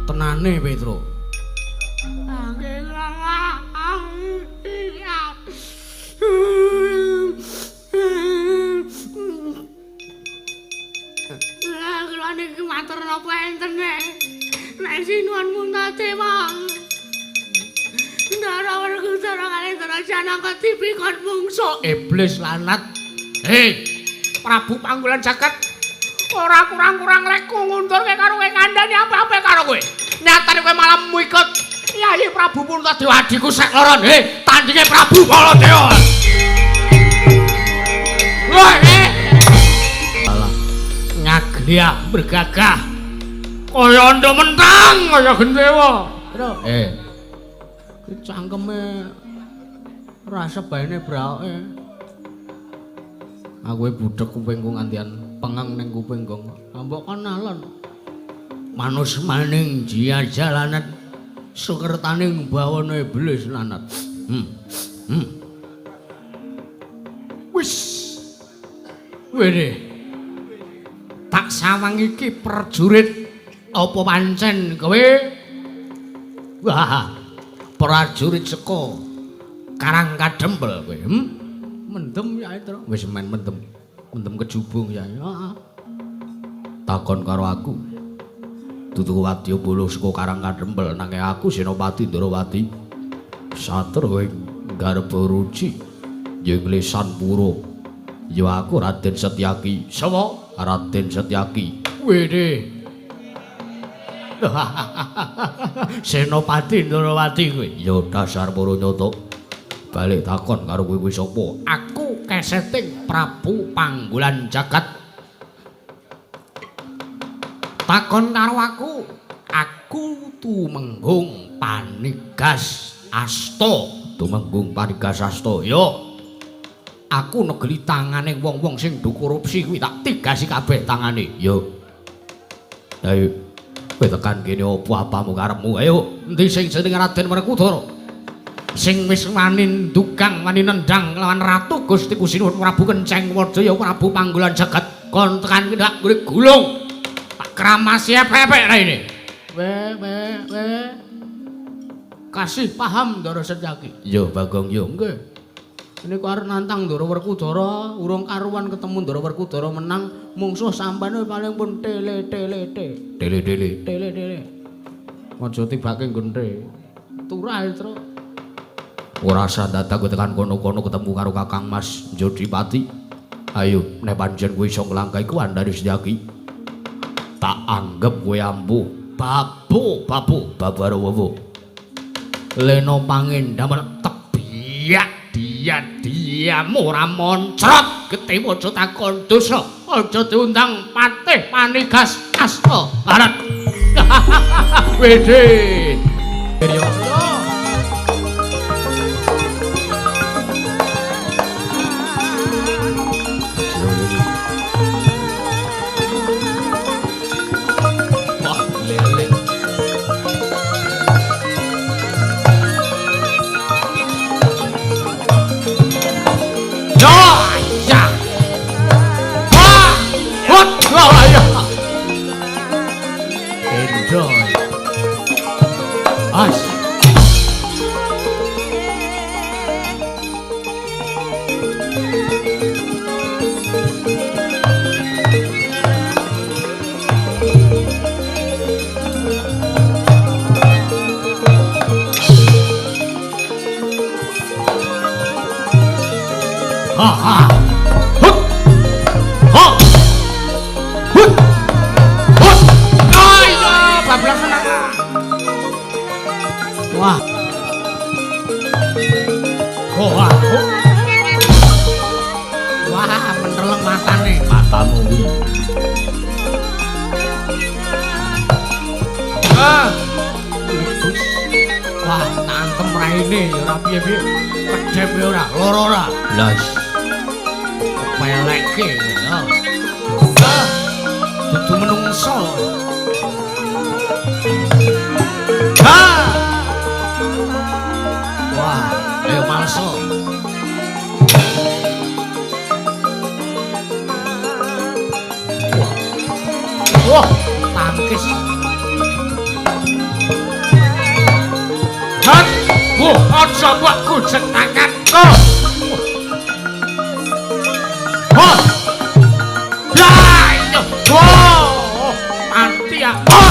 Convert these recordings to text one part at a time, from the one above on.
Tenane Petro. Kula niki matur napa enten nek sinuwun muntate wae. Ndara werku cara kali terus anangka tipi kon mungsu. Iblis lanat. Hei, Prabu Panggulan Jagat. Ora kurang-kurang lek ngundurke karo kowe kandhani apa-apa karo kowe. Nyatane kowe malah mikut Yayi Prabu Puntadewa adhiku sek loron. Hei, tandinge Prabu Baladewa. Wah, alah. Ngaglia bergagah. Kaya ndo mentang kaya gendewa. Tru. Ki cangkeme ora sebaene braoke. Aku budhek kupingku ngantian pengeng ning kupingku. Ambok kon alon. Manus maning jiya jalanan sukertaning bawana iblis lanat. Wis. Wene. Tak sawang iki prajurit apa pancen kowe? Wah. Prajurit saka Karang Kadempel kowe. Mendem ya Tru. Wis men mendem. Mendem kejubung ya. Heeh. Takon karo aku. Dudu wadya bolo saka Karang Kadempel nanging aku Senopati Ndrawati. Satru ing garba ruci Jenglesan Pura. Ya aku Raden Setyaki. Sapa? Raden Setyaki. Wene. Senopati Ndrawati kowe. Ya dasar para nyata. Balik takon karo kowe sapa? Aku keseting Prabu Panggulan Jagat. Takon karo aku tumenggung Panigas Asta. Tumenggung Panigas Asta. Yo. Aku negeri tangane wong-wong sing do korupsi kuwi tak tigasi kabeh tangane. Yo. Ayo. Kowe tekan kene apa-apamu karepmu? Ayo, endi sing jeneng Raden Werkudara? Sing wis wani ndukang wani nendang lawan Ratu Gusti Kusinuwun Prabu Kenceng Wadaya Prabu Panggulan Jagat. Kon tekan ki ndak golek gulung. Tak kramasi epek raine. We. Kasih paham Ndara Setyaki. Yo Bagong yo nggih. Niku arep nantang Ndara Werkudara, urung karuan ketemu Ndara Werkudara menang, mungsuh sampane paling pun tele. Aja tibake gendhe. Turah Tru. Ora usah dadak kowe tekan kono-kono ketemu karo Kakang Mas Jodipati. Ayo, nek pancen kowe iso nglangkahi Wandari Setyaki. Tak anggap kowe ampuh. Babaro wowo. Leno pangendam tebiak diam ora moncrot gete aja takon dosa. Aja diundang Patih Panigas Asta. Arat. Wede. sapa kujet tanganku. Oh. Ya, yo. Oh. Mati ya. Oh.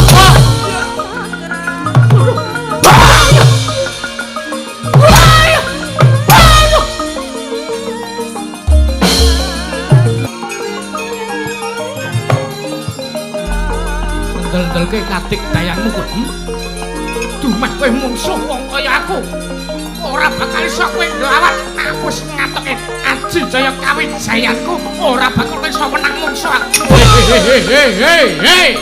Ndel-ndelke katik dayangmu kowe. Dumeh kowe mungsuh wong kaya aku. Ora bakal iso kowe nglawan. Aku wis ngatoke Aji Jaya Kawijayanku ora bakal iso menang mungsuh aku. Hei.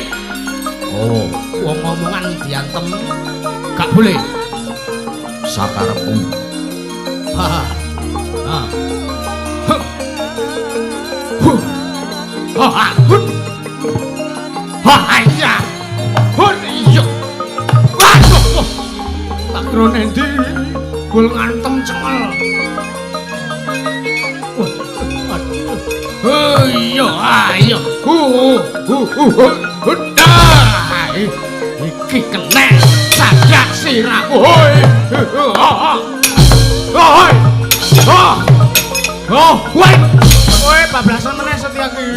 Oh, wong ngomongan diantem gak boleh. Sakarepmu. Ha. Ha. Ha. Iya. Iya. Waduh. Tak krone ndi? Gol ngantem cengel. Oh iya, ayo. Iki kena sajak sirahku. Hoi. Oh, woi. Kowe bablasan meneh Setyaki.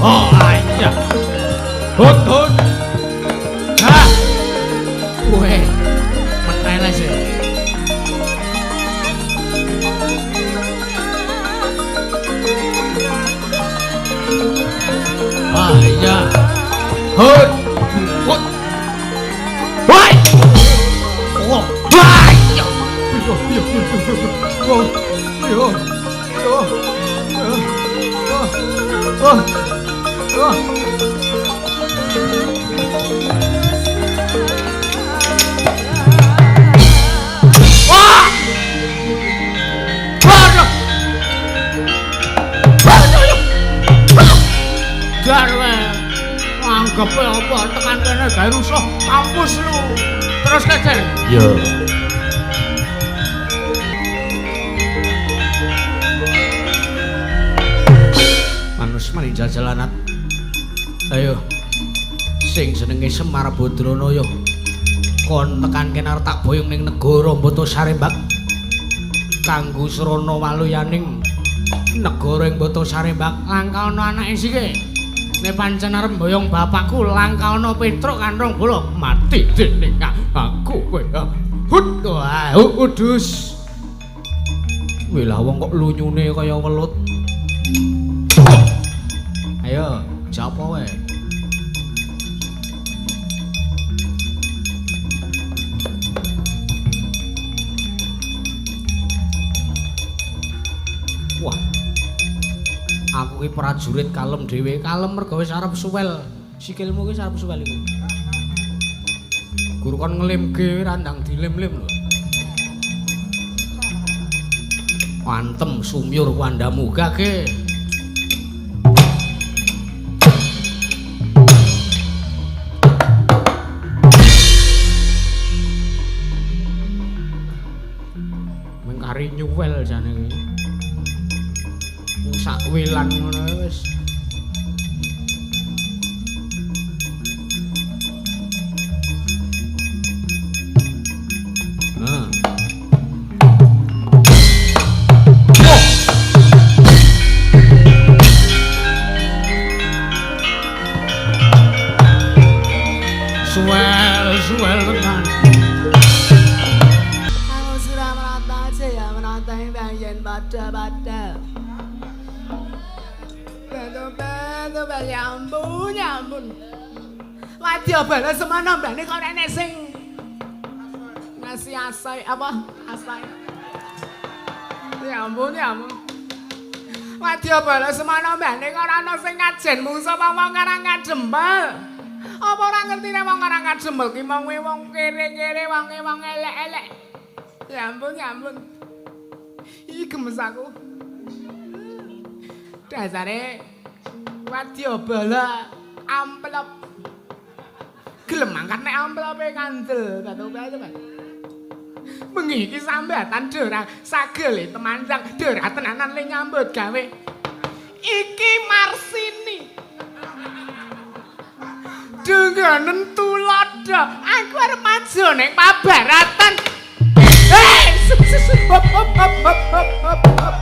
Oh, iya. Hut. Hah. Weh, meneh sih. Ah, iya. Hut. Woi. Oh, iya. Darwe, anggape apa tekan kene gawe rusuh kampus lu. Terus kece. Yo. Manus mari jajalanat. Ayo. Sing jenenge Semar Badranaya. Kon tekan kene arep tak boyong ning negara Mbata Sarembak. Kanggo srana waluyaning negara ing Mbata Sarembak langkauna anake sike. Nek pancen arep mboyong bapakku langkauna Petruk kandhong bola mati dening aku kowe. Hut wae udus. Welah wong kok lunyune kaya welut. Ayo, japa wae. Wah. Aku ki prajurit kalem dhewe, kalem mergo wis arep suwel. Sikilmu ki arep suwel iku. Guru kon ngelimke randang dilem-lem lho. Wantem sumyur wandamu gage. Mengkari nyuwel jane iki. Sak wilan ngono wis. Nah. Suwel tenan. Aku sudah merata jaya menata yang pada. Betul, ya ampun. Wadya bala semana mbane kok enek sing ngasih asai apa? Asai. Ya ampun. Wadya bala semana mbane kok ora ana sing ngajen mungsa wong karang kadempel. Apa ora ngerti nek wong karang kadempel ki wong kere-kere wong elek-elek. Ya ampun. Iki gemes aku. Dasare wadya bala amplop. Gelem angkat nek amplope kandel, batu-batu. Bengi iki sambatan Dora sagele temanjang Dora tenanan le nyambut gawe. Iki Marsini. Dengganen tulodo. Aku arep maju ning pabaratan. Hop hop hop hop hop hop.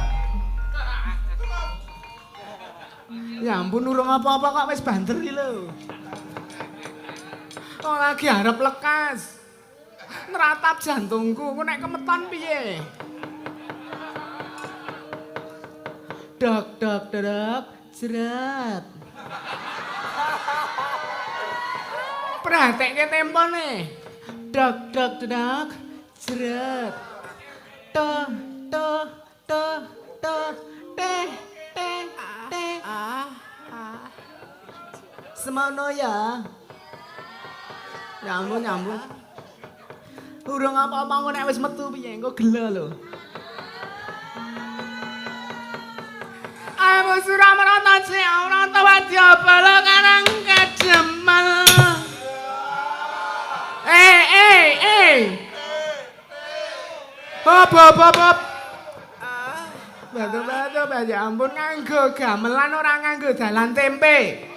Ya ampun urung apa-apa kok wis banter iki lho. Oh lagi arep lekas. Neratap jantungku, ku nek kemeton piye? Dok dok dok, jret. Pratekke tempone. Dok dok dok, jret. Toh toh toh toh teh teh teh. Semono ya. Nyambung nyambung. Urung apa-apa engko nek wis metu piye engko gelo lho. Ayo Suramarata Ciaurata Wadya Bala Karang Kademel. Hop hop hop hop. Batu-batu ya ampun nganggo gamelan ora nganggo dalan tempe.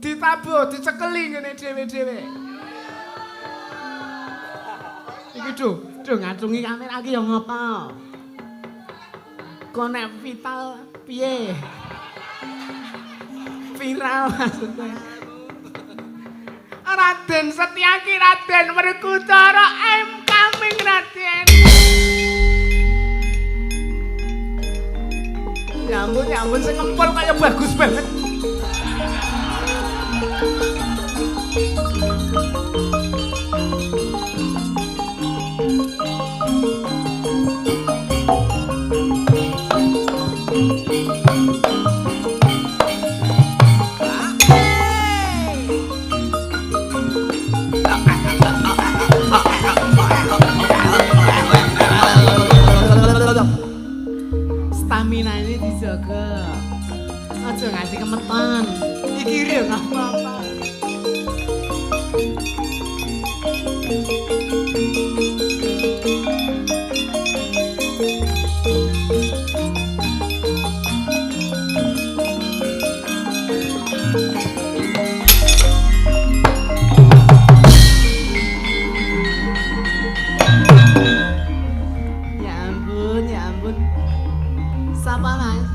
Ditabuh, dicekeli ngene dhewe-dhewe. Iki do ngadungi kamera iki ya ngopo? Konek vital piye? Viral maksudnya. Raden Setyaki Raden Werkudara I'm coming Raden. Ya ampun sing ngempol kaya bagus banget. Stamina ini dijaga. Aja ngasih kemetan. Iki ri enggak apa-apa. Ya ampun. Sapa Mas?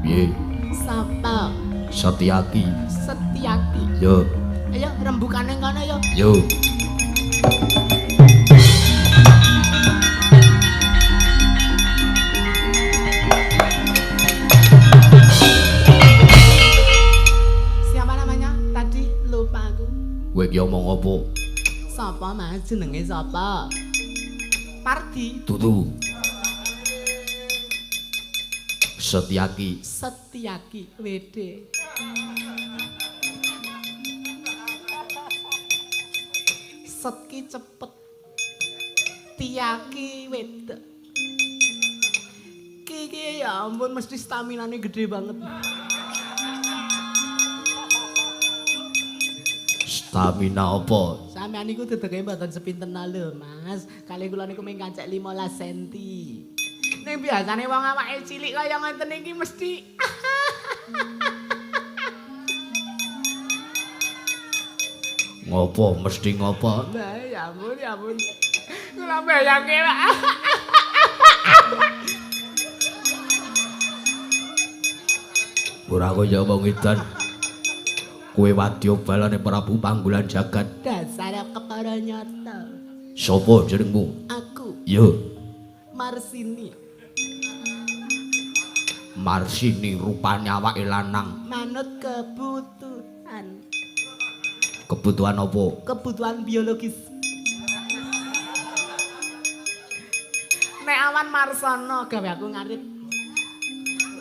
Piye? Sapa? Setyaki. Setyaki. Yo. Ayo rembukane kono yo. Yo. Siapa namanya? Tadi lupa aku. Kowe iki omong apa? Sapa Mas? Jenenge sapa? Pardi. Dudu. Setyaki. Setyaki wede. Setki cepet. Tiaki wedok. Ki ya ampun mesti staminane gede banget. Stamina apa? Sampeyan niku dedeke mboten sepinten lho, Mas. Kali kula niku mung kancek 15 cm. Ning biasane wong awake cilik kaya ngoten iki mesti Ngopo mesti ngopo? Lah ya ampun. Kula bayangke Pak. Ora kaya wong edan. Kowe wadya balane Prabu Panggulan Jagat. Dasar kepara nyata. Sopo jenengmu? Aku Yo. Marsini. Marsini rupane awake lanang. Manut kebutuhan. Kebutuhan apa? Kebutuhan biologis. Nek awan Marsana gawe aku ngarit.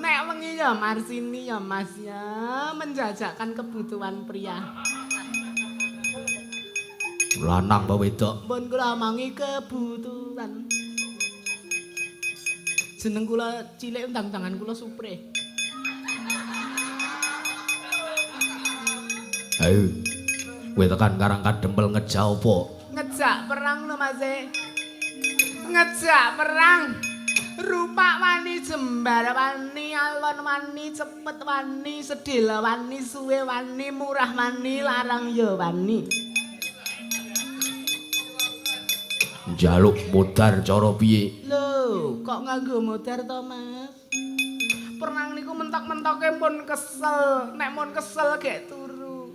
Nek wengi ya Marsini ya Mas ya menjajakan kebutuhan pria. Lanang apa wedok? Pun kula mangi kebutuhan. Jeneng kula cilik undang-undangan kula Supre. Ayo. Kowe tekan Karang Kadempel ngejak apa? Ngejak perang lho Mas. Ngejak perang. Rupa wani jembar wani alon wani cepet wani sedhil wani suwe wani murah wani larang ya wani. Njaluk modar cara piye? Lho, kok nganggo modar to, Mas? Pernah niku mentok-mentoke pun kesel, nek mun kesel gek turu.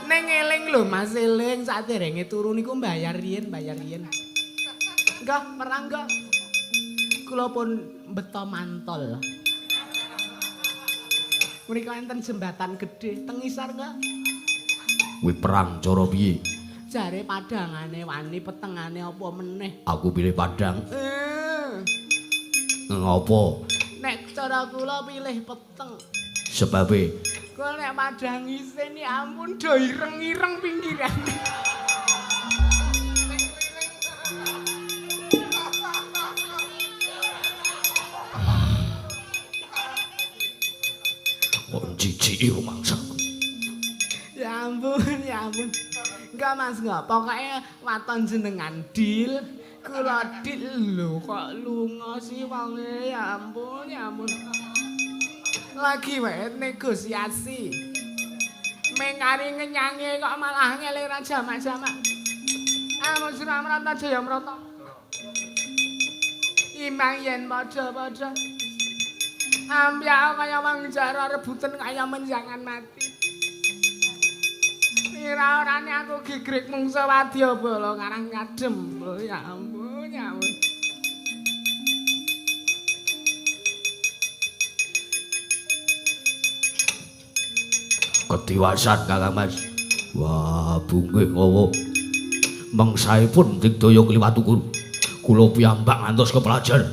Ning eling lho Mas, eling saderenge turu niku bayar riyen. Enggak, pernah enggak? Kula pun beto mantol. Mriko enten jembatan gedhe teng isor enggak? Kuwi perang cara piye? Jare padangane wani petengane apa meneh? Aku pilih padang. Ngopo? Nek cara kula pilih peteng. Sebabe Kula nek padang isin ya ampun do ireng-ireng pinggirane. kok jijiki rumangsaku. Ya ampun. Enggak Mas, enggak. Pokoknya waton jenengan deal. Kula deal lho kok lunga sih wonge. Ya ampun. Lagi wae negosiasi. Mengari ngenyangi kok malah ngelera jamak-jamak. Amun sira mrata jaya mrata. Imbang yen padha-padha. Ambya kaya wong jara rebutan kaya menjangan mati. Ora-orane aku gigrik mungsa wadyabala ngarang ngadem. Ya ampun. Ketiwasan Kakang Mas. Wah, bunge ngowo. Mangsaipun digdaya kliwat ukur. Kula piyambak ngantos kepelajar.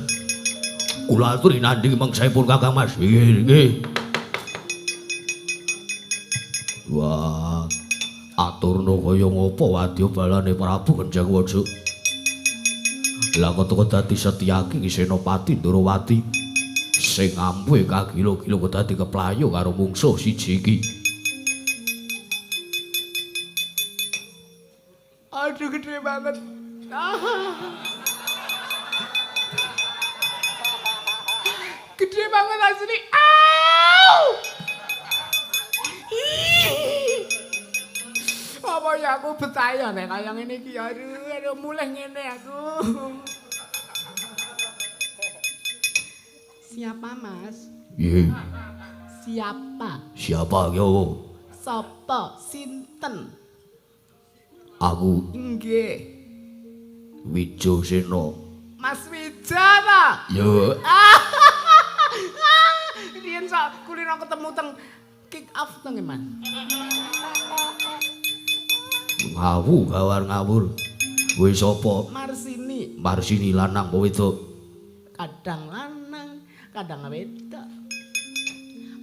Kula aturi nandhing mangsaipun Kakang Mas. Nggih. Wah, aturna kaya ngapa wadyabalane Prabu Kenjang Waja. Lah kok dadi Setyaki Senopati Ndrawati sing ampuhe kagila-gila kok dadi keplayo karo mungsuh siji iki. Aduh gede banget. Gede banget asli. Au! Apa ya aku betah ya nek kaya ngene iki ya. Aduh mulih ngene aku. Siapa Mas? Iya. Siapa yo? Sopo? Sinten? Aku Nggih. Wijosena. Mas Wijana. Yo. Riyen sak kulino ketemu teng kick off teng Mas. Gawar ngawur. Kowe sapa? Marsini. Marsini lanang apa wedok? Kadang lanang, kadang wedok.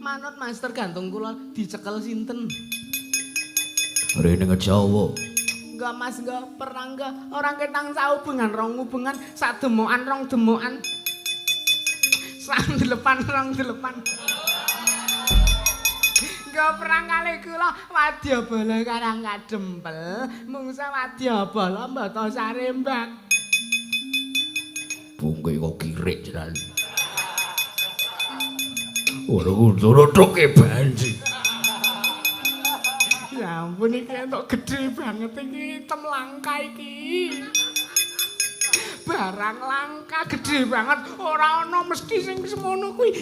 Manut Mas tergantung kula dicekel sinten. Rene ngejawa. Enggak Mas, enggak pernah enggak. Orang ketang saubengan, rong hubungan, sak demokan, rong demokan. Sak delepan, rong delepan. Enggak pernah kali kula wadyabala karang kadempel, mungsa wadyabala mbata sarembak. Bungke kok kirik jenan. Ora ndodoke banci. Ya ampun iki entuk gede banget iki item langka iki. Barang langka gede banget, ora ana mesti sing semono kuwi.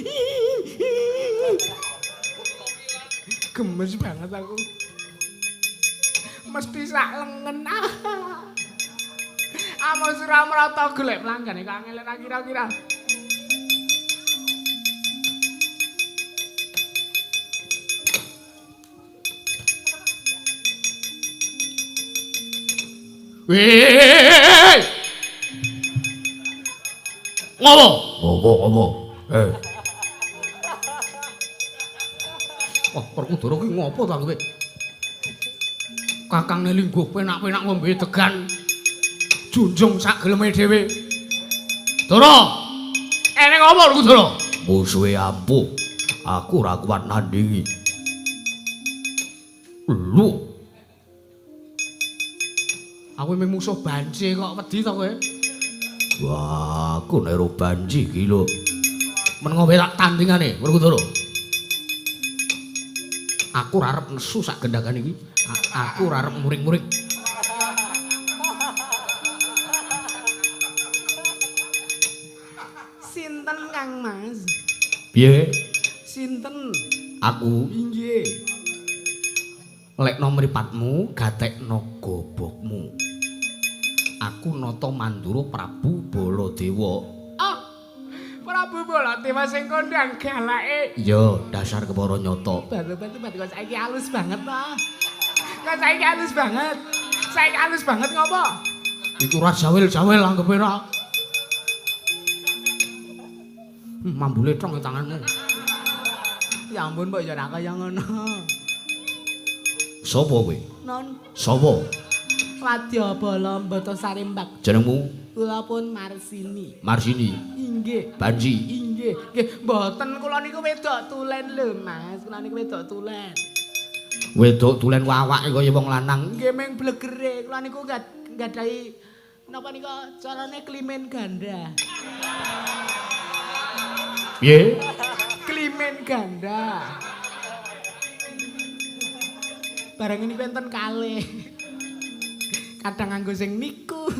Gemes banget aku. Mesti sak lengen. Amo sira mrata golek pelanggan iki angel ra kira-kira. Weh! Ngopo? Wah, Perkudara ki ngopo ta kowe? Kakang lingguh penak-penak ngombe degan. Junjung sak geleme dhewe. Dara. Eneng ngopo Perkudara? Musuhe ampuh. Aku ora kuat nandingi. Lu. Aku mung musuh banci kok wedi to kowe. Wah, aku nero banji iki lho. Men ngombe tak tandingane, Werkudara. Aku ora arep nesu sak gendakan iki. Aku ora arep muring-muring. Sinten Kang Mas? Piye? Sinten? Aku Inggih. lekno mripatmu gatekno gobokmu. Aku nata Mandura Prabu Baladewa. Oh, Prabu Baladewa sing kondang galake. Iya, dasar kepara nyata. Batu-batu kok saiki halus banget toh. Kok saiki halus banget. Saiki halus banget ngopo? Iku ora jawel-jawel anggepe ra. Mambule tong tanganmu. Ya ampun, mbok ya ora kaya ngono. Sapa kowe? Non Sapa? Wadya Bala Mbata Sarembak. Jenengmu? Kula pun Marsini. Marsini. Inggih. Banji. Inggih. Nggih, mboten kula niku wedok tulen lho, Mas. Kula niku wedok tulen. Wedok tulen awake kaya wong lanang. Nggih meng blegere. Kula niku nggadahi napa nika carane klimen ganda. Piye? Klimen ganda. Barang ini penten kalih. Kadang nganggo sing niku,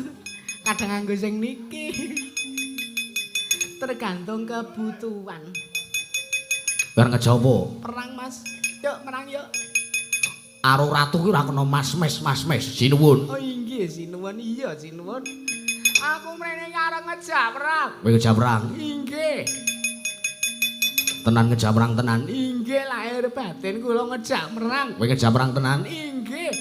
kadang nganggo sing niki. Tergantung kebutuhan. Bar ngejaba. Perang, Mas. Yuk, perang yuk. Karo ratu ki ora kena mas-mes, sinuwun. Oh inggih, sinuwun iya, sinuwun. Aku mrene karo ngejak perang. Kowe ngejab perang. Inggih. Tenan ngejab perang tenan. Inggih lahir batin kula ngejak perang. Kowe ngejab perang tenan. Inggih.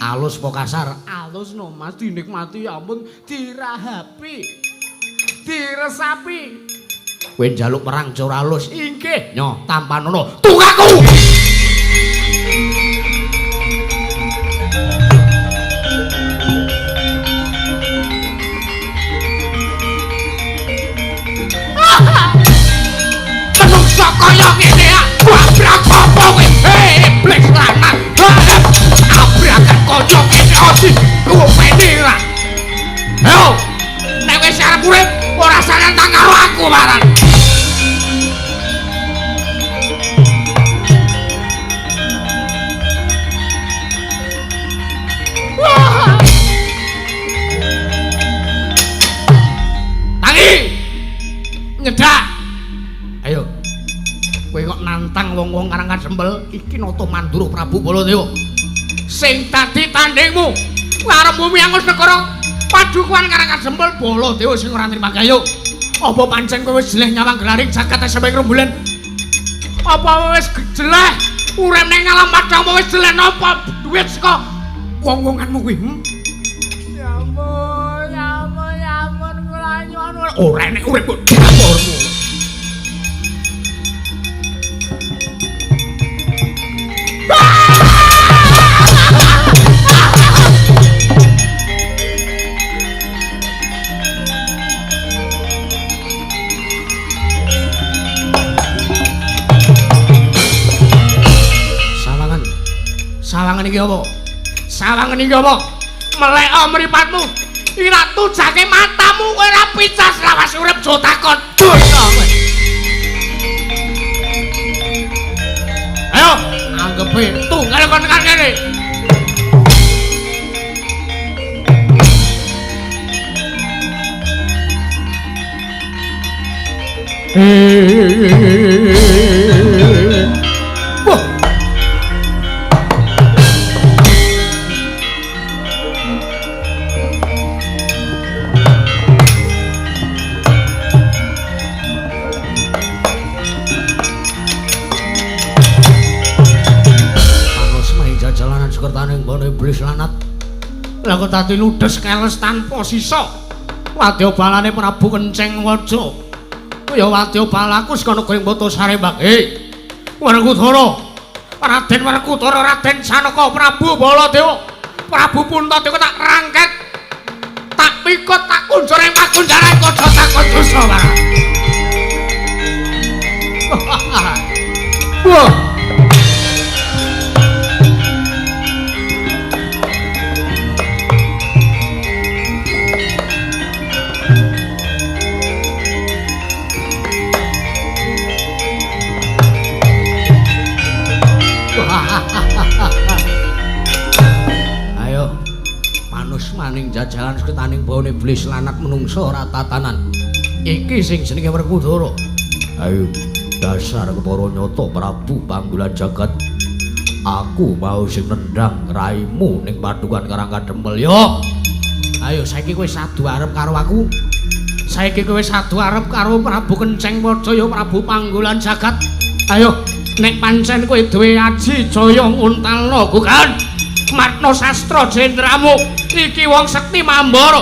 Alus po kasar. Alus no Mas, dinikmati ya ampun, dirahapi. Diresapi. Kowe njaluk perang cora alus. Inggih. Nyo, tampanono. Tunggaku. Menungso kaya ngene ya. Abrak apa kowe? Iblis lanang. Abrakan kaya ngene ati. Kuwene ra. Ayo. Nek wis arep urip ora sanantang karo aku barang. Tangi. Nyedak. Ayo. Kowe kok nantang wong-wong karang Kadempel, iki nata Mandura Prabu Baladewa. Sing dadi tandingmu karo bumi angus negara padukuhan karang Kadempel Baladewa sing ora nrimo gayo. Apa pancen kowe wis jeleh nyawang gelaring jagat sampe rembulan? Apa wis jeleh urip ning alam padang apa wis jeleh napa duit saka wong-wonganmu kuwi? Ya ampun, ya ampun, ya ampun, kula nyuwun. Ora nek urip kok dapurmu. Sawangan iki apa? Sawangan iki apa? Melek mripatmu. Ira tujake matamu kowe ora picas lawas urip jo takon dosa kowe. Ayo, anggepe tunggal kon tekan kene. Wah. Kertaning bone iblis lanat. Lah kok dadi ludes keles tanpa sisa. Wadyabalane Prabu Kenceng Waja. Kaya wadyabalaku saka negara Mbata Sarembak. Werkudara. Raden Werkudara, Raden Sanaka, Prabu Baladewa, Prabu Puntadewa tak rangket. Tak pikut tak kunjur ing pagunjaran kaca takon dosa barang. Wah. dalan seketaning bawane iblis lanat menungso ora tatanan. Iki sing jenenge Werkudara. Ayo dasar kepara nyata Prabu Panggulan Jagat. Aku mau sing nendang raimu ning padukan Karang Kadempel yo. Ayo saiki kowe sadu arep karo aku. Saiki kowe sadu arep karo Prabu Kenceng Wadaya Prabu Panggulan Jagat. Ayo nek pancen kowe duwe aji jaya nguntalna gugan matna sastra jendramu iki wong sekti Mambara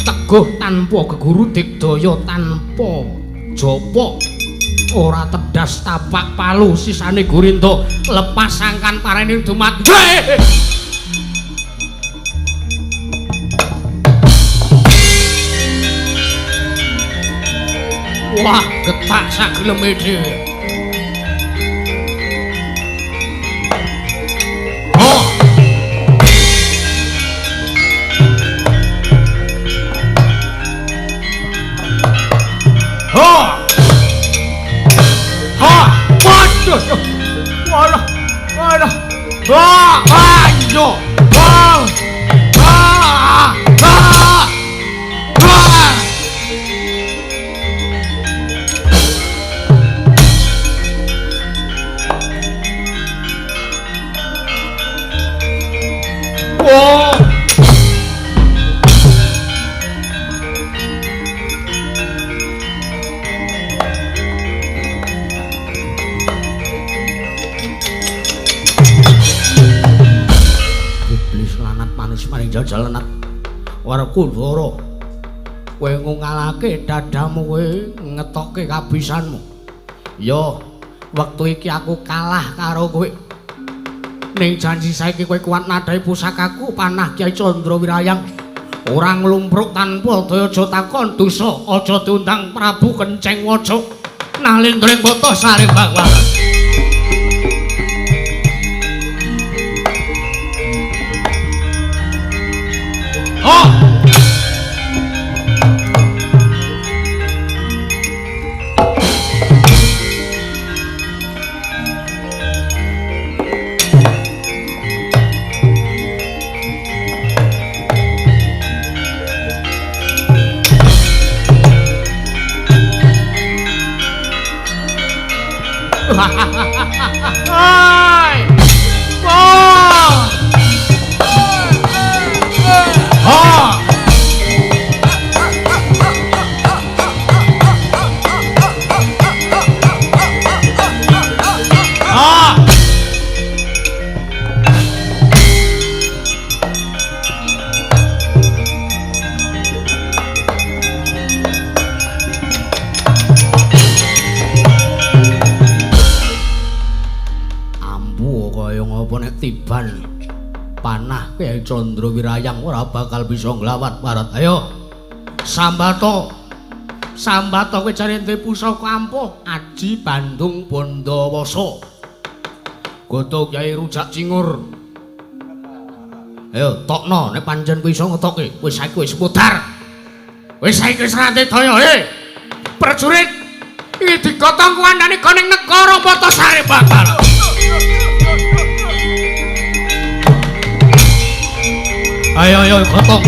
teguh tanpa geguru digdaya tanpa japa ora tedas tapak palu sisane Gurindo lepas sangkan pareni dumat. Wah getak sageleme dhewe. Jalanat Werkudara kowe ngungalake dadamu kowe ngetokke kabisanmu. Yo wektu iki aku kalah karo kowe. Ning janji saiki kowe kuat nadhahi pusakaku panah Kyai Candra Wirayang. Ora nglumpruk tanpa daya aja takon dosa aja diundang Prabu Kenceng Waja. Nalindring bata sare bangwalan. Oh! Hai! Oh! Oh! Tiban panah Kyai Candra Wirayang ora bakal bisa nglawat barat. Ayo Sambato kowe jare duwe pusaka ampuh aji Bandung Bandawasa goto Kyai Rujak Cingur. Ayo tokno nek pancen kowe iso ngetokke wis saiki wis mudhar wis saiki wis rate daya prajurit iki digotong kuwandane koning negara Batasari bakal. Ayo gotong.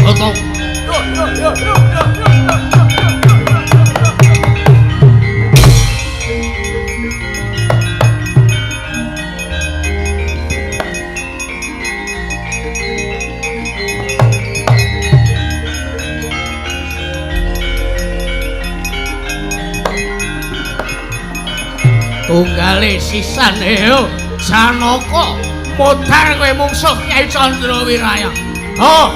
Tunggale sisane yo Janaka mudhar kowe mungsuh Kyai Candra Wirayang. Oh.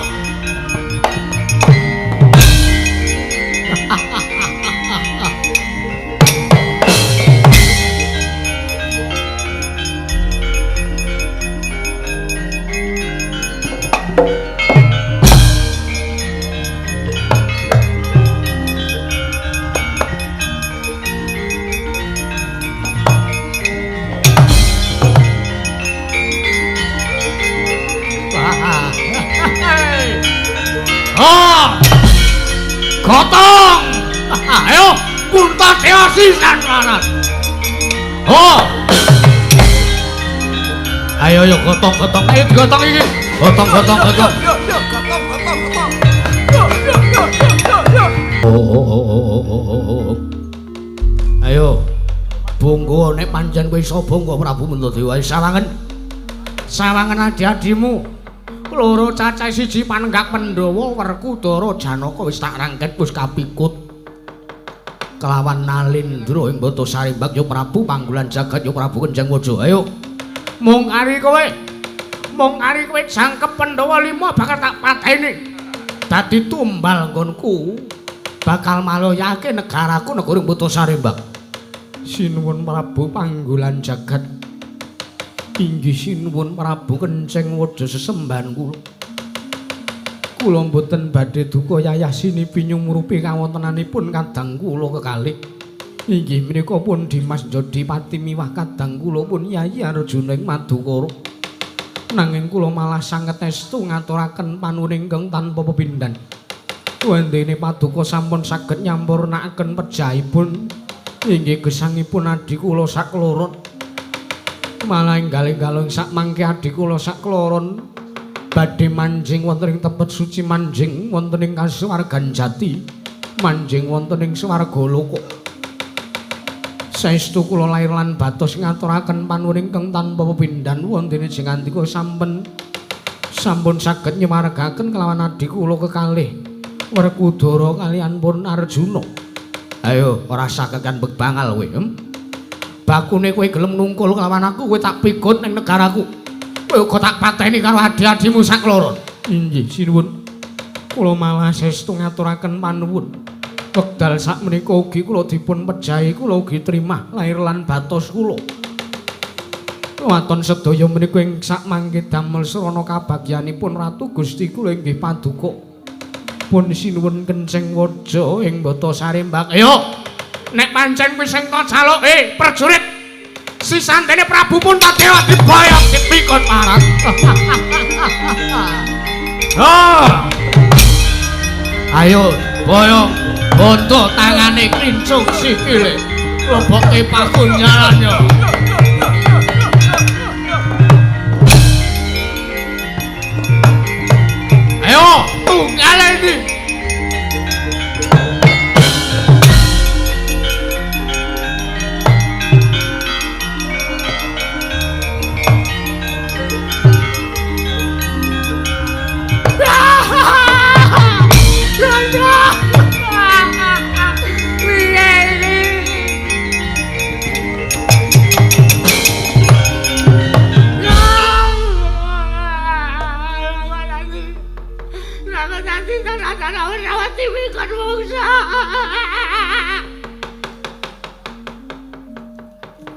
Gotong! Ayo, Punta Dewa sisan larat. Oh! Ayo gotong. Ayo digotong iki. Gotong. Yo, gotong. panjen kowe sapa kok Prabu Mantadewa sawangen. Sawangen adi-adimu. Loro cacah siji Panenggak Pandhawa Werkudara Janaka wis tak rangket wis kapikut. Kelawan Nalindra ing Bata Sarimbak ya Prabu Panggulan Jagat ya Prabu Kenjang Waja. Ayo. Mung ari kowe jangkep Pandhawa 5 bakal tak pateni. Dadi tumbal nggonku. Bakal maloyake negaraku negara Bata Sarimbak. Sinuwun Prabu Panggulan Jagat. Inggih sinuwun Prabu Kenjeng Waja sesembahan kula. Kula mboten badhe duka yayasini pinyumurupi kawontenanipun kadang kula kekalih. Inggih menika pun Dimas Jodipati miwah kadang kula pun Yayi Arjuna ing Madukara. Nanging kula malah sanget estu ngaturaken panuwun ingkang tanpa pepindhan. Wendene Paduka sampun saged nyampurnakaken pejahipun. Inggih gesangipun adi kula sakloron. Malah enggal-enggal sak mangke adi kula sakloron badhe manjing wonten ing tepet suci, manjing wonten ing kasuwargan jati, manjing wonten ing swarga loka. Saestu kula lair lan batos ngaturaken panuwun ingkang tanpa pepindhan wonten ing ngandika sampun saged nyemargaken kelawan adi kula kekalih Werkudara kaliyan pun Arjuna. Ayo ora sakekan bebangal kowe. Bakune kowe gelem nungkul kelawan aku kowe tak pigut ning negaraku. Kowe uga tak pateni karo adi-adimu sakloron. Inggih sinuwun. Kula malah saestu ngaturaken panuwun. Wekdal sakmenika ugi kula dipun pejahi, kula ugi trimah lair lan batos kula. Waton sedaya menika ing sakmangke damel srana kabagyanipun Ratu Gusti kula inggih Paduka. Pun sinuwun Kenjeng Waja ing Bata Sarimbak. Ayo. Nek pancen wis engko caloke prajurit sisantene Prabu Puntadewa diboyong dipikut parat. Ayo boyong bondo tangane krincung sikile loboke pakunyalannya. Ayo tunggal ini.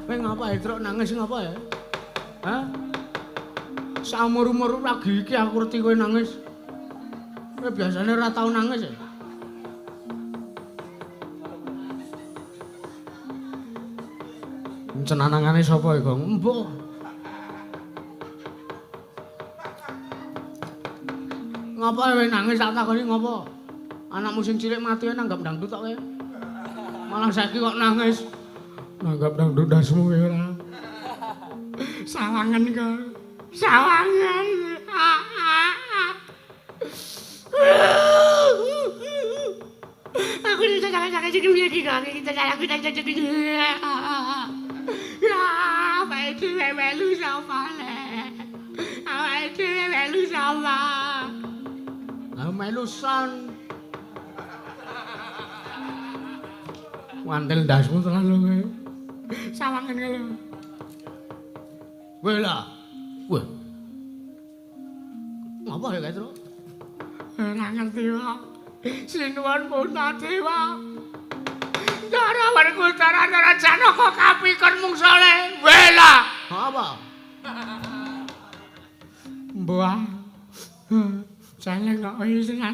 Kowe ngapa ya truk nangis ngapa ya? Hah? Saumur-umur lagi iki aku ngerti kowe nangis. Kowe biasane ora tau nangis ya? Cenanangane sapa iku? Mbok. Ngapa kowe nangis tak takoni ngapa? Anakmu sing cilik mati nanggap dangdut tok kowe. Malah saiki kok nangis. Nanggap dangdut dasmu kowe ora. Sawangan kok. Sawangan. Aku jangan jadi lagi kali kita jadi. Ya, apa itu melu sama le. Apa itu melu sama. Melusan. Wantel dasmu terlalu kowe. Sawangan kowe. Kowe lah. Wah. Ngapa ya kae, Tru? Ora ngerti wae. Sinuwun Puntadewa. Ndara Werkudara Janaka kapikon mungsale. Wela. Apa? Mbah. Jangan kok isine.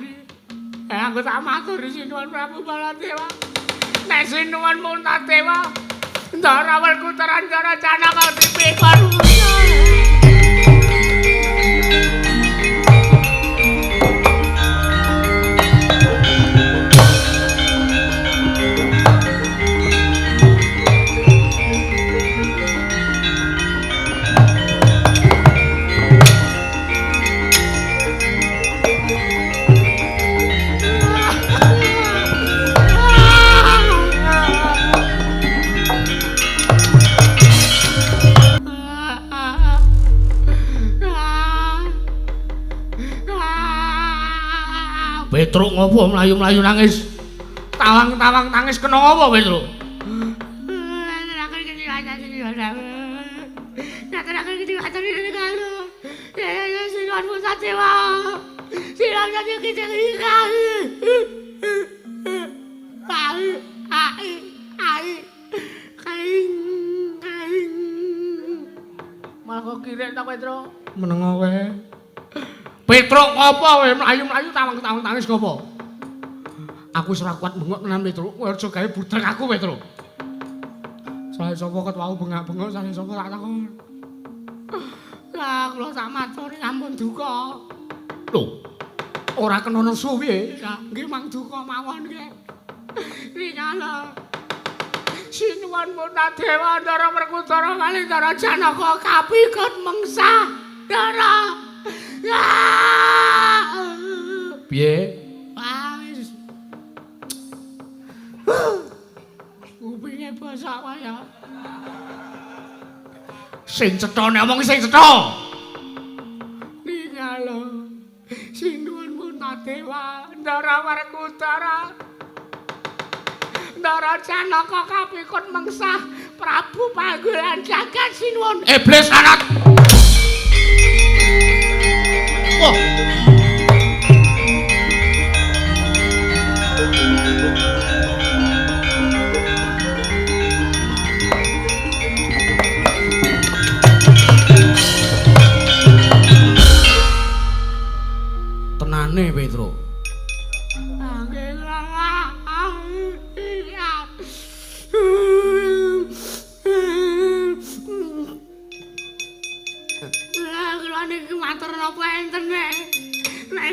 Aku tak matur sinuwun Prabu Baladewa. Nek sinuwun Puntadewa, Ndara Werkudara Janaka dipikon. Petruk ngopo mlayu-mlayu nangis? Tawang-tawang tangis kena ngopo Petruk? Malah kok kirek ta Petruk? Menengo kowe. Petruk ngopo kowe mlayu-mlayu tawang-tawang tangis ngopo? Aku wis ora kuat bengok tenan Petruk. Kowe aja gawe budrek aku Petruk. Sae sapa ket wau bengak-bengok sae sapa tak takon. Lah kula sak matur nyampun duka. Lho. Ora kena nesu piye? Nggih mang duka mawon nggih. Ringala. Sinuwun Puntadewa Ndara Werkudara kalih Ndara Janaka kapikut mengsah. Ndara. Piye? Wis. Kupinge basa kaya. Sing cetha nek omong sing cetha. Ringala. Sinuwun Puntadewa Ndara Werkudara. Ndara Janaka kapikut mengsah Prabu Panggolan Jagat sinuwun. Iblis lanat. Wah. Tenane Petruk.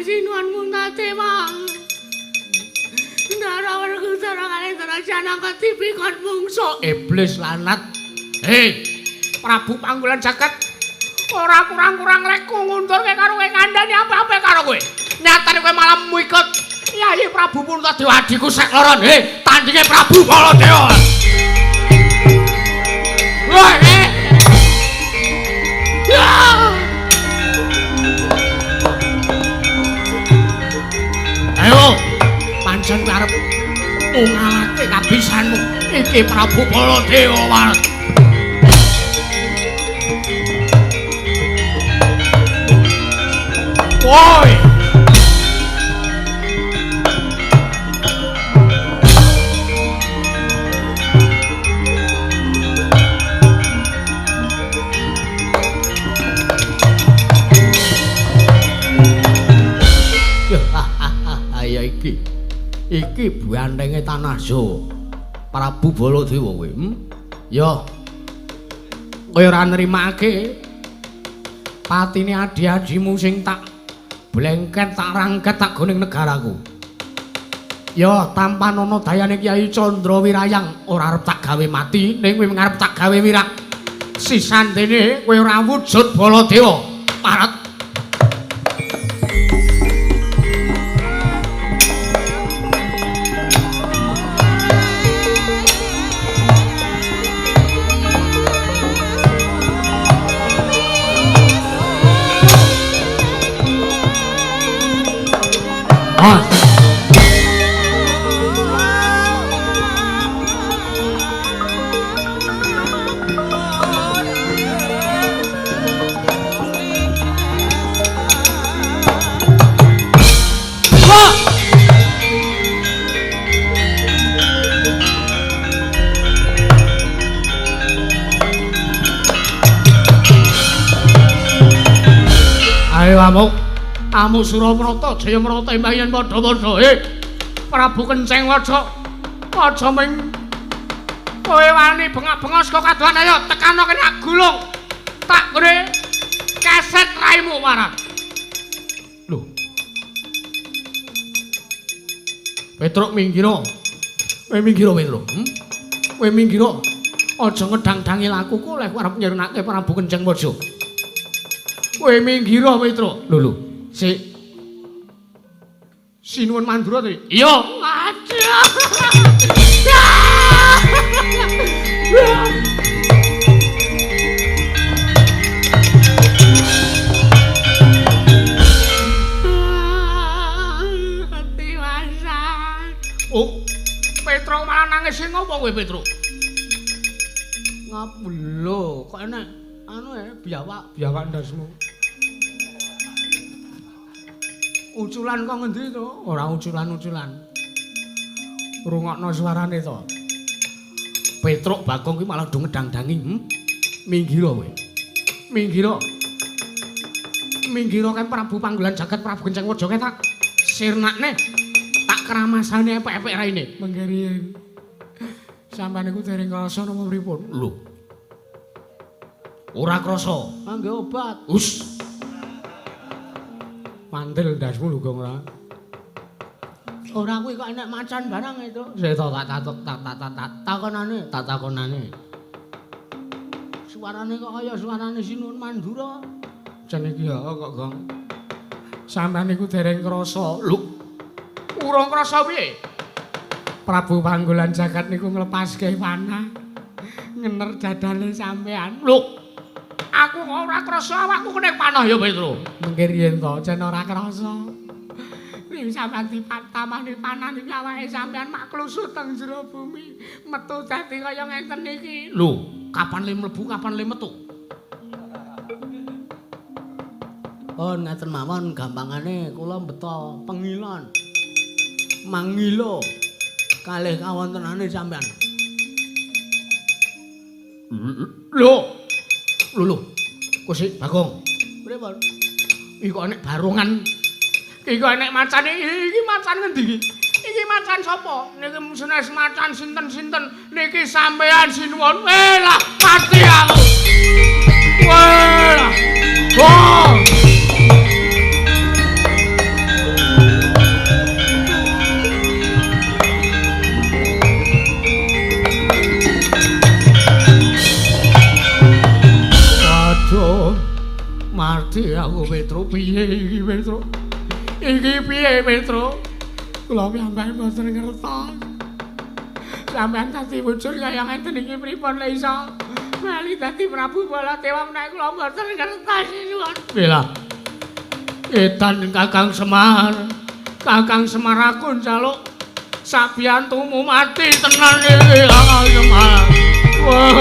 Sinuwun Puntadewa Ndara Werkudara kalih Ndara Janaka tipikut mungsuh. Iblis lanat. Hei, Prabu Panggolan Jagat ora kurang-kurang rek ngundurke karo kowe kandhani apa-apa karo kowe. Nyatane kowe malah mikut Yayi Prabu Puntadewa adhiku sek loron. Hei, tandinge Prabu Baladewa. Woi. Ya. Ayo, pancen kowe arep ngalahke kabisanmu. Iki Prabu Baladewa. Woi. Ya iki buandenge Tanaja Prabu Baladewa kowe. Ya. Kowe ora nrimake patine adi-adimu sing tak blengket tak rangket tak goning negaraku. Ya tanpa ana dayane Kyai Candra Wirayang ora arep tak gawe mati ning kowe ngarep tak gawe wirak. Sisandene kowe ora wujud Baladewa. Parat. Ayo amuk Suramarata Jayamarata embayan padha-padha. Prabu Kenceng Waja aja ming kowe wani bengak-bengok saka kadohan. Ayo tekano kene gulung tak gone keset raimu marang. Lho Petruk minggiro. Kowe minggiro Petruk. Kowe minggiro. Aja ngedang-dangi lakuku lek arep nyerenake Prabu Kenceng Waja. Kowe minggiro Petruk. Lho sik. Sinuwun Mandura to? Iya. Aduh. Oh, Petro malah nangis sing ngopo kowe Petro? Ngapa lho, kok enek anu biawak ndasmu. Uculan kok ngendi to? Ora uculan-uculan. Rungokno suarane to. Petruk Bagong ki malah do ngedang-dangi. Minggiro kowe. Minggiro. Minggiro kan Prabu Panggolan Jagat Prabu Genceng Waja tak sirnakne. Tak keramasane epek-epek raine. Menggeriyen. Sampeyan niku dereng krasa napa pripun? Lho. Ora krasa. Ngangge obat. Us. Mandel ndasmu lho gong ora. Ora kuwi kok enek macan barang itu. Seto tak takonane. Suarane kok kaya suarane Sinuhun Mandura. Jan iki ya kok gong. Sampeyan niku dereng krasa. Lho. Urung krasa piye? Prabu Panggolan Jagat niku nglepaske panah. Ngener dadane sampean. Lho. Aku kok ora krasa awakku kena panah ya Petro. Mengke riyen to jan ora krasa. Ning sampean dipatamani panah niki awake sampean mak klusut teng jero bumi. Metu dadi kaya ngenten iki. Lho, kapan le mlebu, kapan le metu? Oh, ngaten mawon gampangane kula beto pengilon. Mangilo kalih kawontenane sampean. Lho. Kusik Bagong. Pripun? Iki kok enek barungan. Iki kok enek macane. Iki macan ngendi iki? Iki macan sapa? Niki senes macan sinten-sinten. Niki sampean Sinuwun. Lah, mati aku. Wah. Oh. Mati aku Petro, piye iki Petro? Iki piye Petro? Kula piyambake mboten ngertos. Sampeyan dadi wujud kaya ngeten iki pripun lek iso mali dadi Prabu Baladewa menawi kula mboten ngertos nuwun. Bela. Edan Kakang Semar. Kakang Semar aku njaluk sabiyantumu mati tenan iki Kakang Semar. Wah.